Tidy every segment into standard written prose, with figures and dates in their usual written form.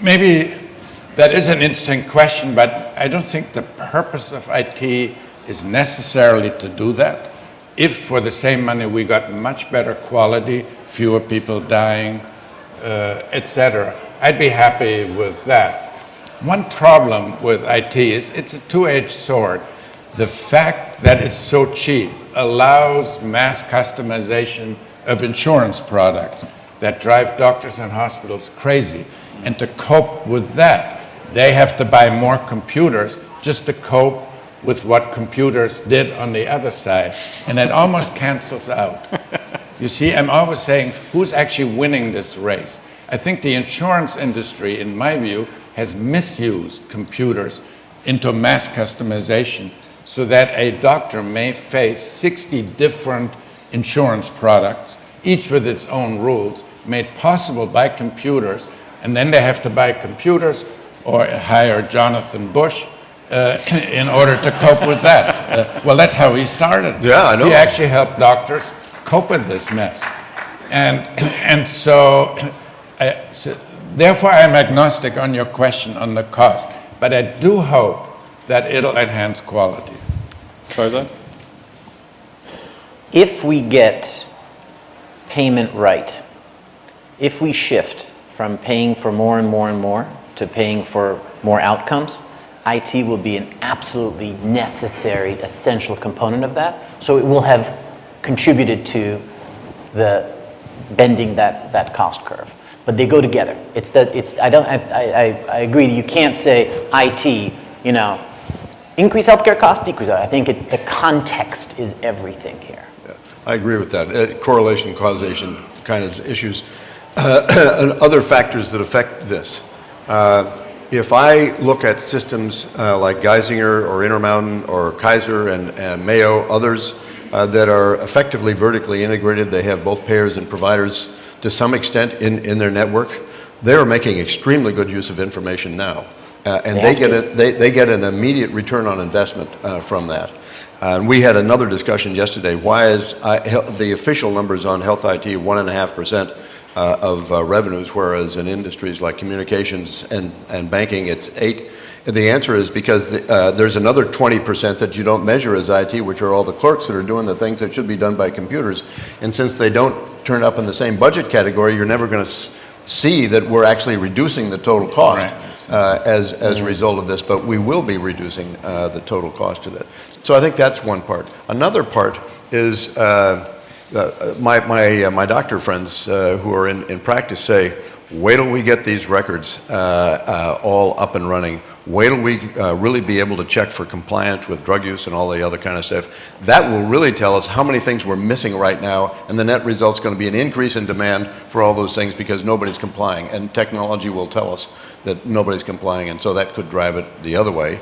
maybe that is an interesting question, but I don't think the purpose of IT is necessarily to do that. If for the same money we got much better quality, fewer people dying, etc., I'd be happy with that. One problem with IT is it's a two-edged sword. The fact that it's so cheap allows mass customization of insurance products that drive doctors and hospitals crazy. And to cope with that, they have to buy more computers just to cope with what computers did on the other side. And it almost cancels out. You see, I'm always saying, who's actually winning this race? I think the insurance industry, in my view, has misused computers into mass customization so that a doctor may face 60 different insurance products, each with its own rules, made possible by computers, and then they have to buy computers or hire Jonathan Bush in order to cope with that. Well, that's how he started. Yeah, I know. He actually helped doctors cope with this mess. And so therefore, I'm agnostic on your question on the cost, but I do hope that it'll enhance quality. Farzad? If we get payment right, if we shift from paying for more and more and more to paying for more outcomes, IT will be an absolutely necessary, essential component of that. So it will have contributed to the bending that cost curve. But they go together. I agree. You can't say IT, increase healthcare costs, decrease. I think the context is everything here. Yeah, I agree with that. Correlation, causation kind of issues. Other factors that affect this. If I look at systems like Geisinger or Intermountain or Kaiser and Mayo, others that are effectively vertically integrated, they have both payers and providers to some extent in their network. They're making extremely good use of information now. And they get an immediate return on investment from that. And we had another discussion yesterday. Why is the official numbers on health IT 1.5% of revenues, whereas in industries like communications and banking, it's 8%? The answer is because there's another 20% that you don't measure as IT, which are all the clerks that are doing the things that should be done by computers. And since they don't turn up in the same budget category, you're never going to see that we're actually reducing the total cost as a result of this, but we will be reducing the total cost of it. So I think that's one part. Another part is my doctor friends who are in practice say, wait till we get these records all up and running. Wait till we really be able to check for compliance with drug use and all the other kind of stuff. That will really tell us how many things we're missing right now, and the net result's going to be an increase in demand for all those things because nobody's complying, and technology will tell us that nobody's complying, and so that could drive it the other way.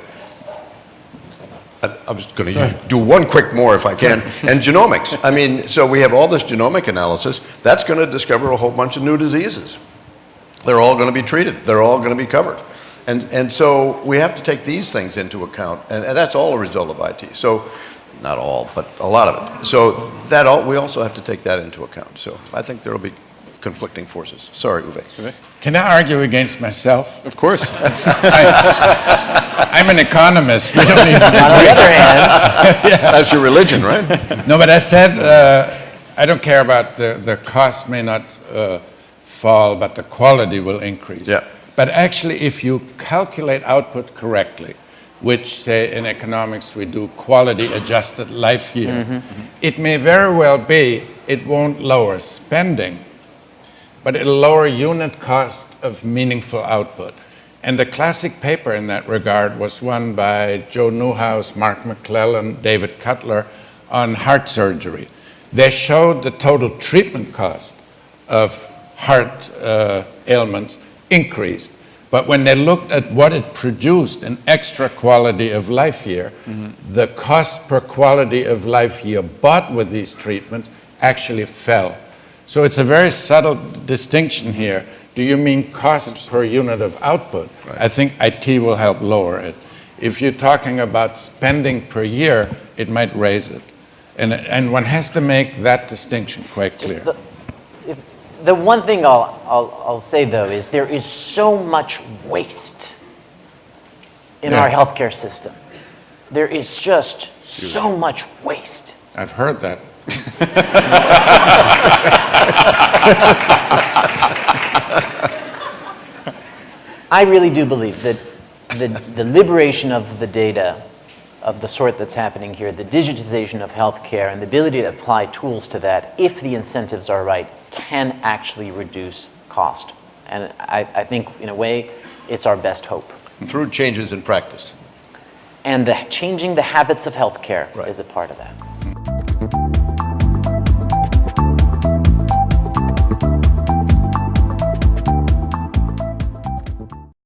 I was going to do one quick more if I can, and genomics. I mean, so we have all this genomic analysis. That's going to discover a whole bunch of new diseases. They're all going to be treated. They're all going to be covered. And so we have to take these things into account, and that's all a result of IT. So, not all, but a lot of it. So we also have to take that into account. So I think there will be conflicting forces. Sorry, Uwe. Can I argue against myself? Of course. I'm an economist. We don't even On the other hand, That's your religion, right? No, but I said I don't care about the cost may not fall, but the quality will increase. Yeah. But actually, if you calculate output correctly, which, say, in economics we do quality-adjusted life year, it may very well be it won't lower spending, but it'll lower unit cost of meaningful output. And the classic paper in that regard was one by Joe Newhouse, Mark McClellan, David Cutler on heart surgery. They showed the total treatment cost of heart ailments increased. But when they looked at what it produced in extra quality of life year, the cost per quality of life year bought with these treatments actually fell. So it's a very subtle distinction here. Do you mean cost per unit of output? Right. I think IT will help lower it. If you're talking about spending per year, it might raise it. And one has to make that distinction quite clear. The one thing I'll say, though, is there is so much waste in our healthcare system. There is just so much waste. I've heard that. I really do believe that the liberation of the data of the sort that's happening here, the digitization of healthcare and the ability to apply tools to that, if the incentives are right, can actually reduce cost. And I think, in a way, it's our best hope. Through changes in practice. And changing the habits of healthcare Right. is a part of that.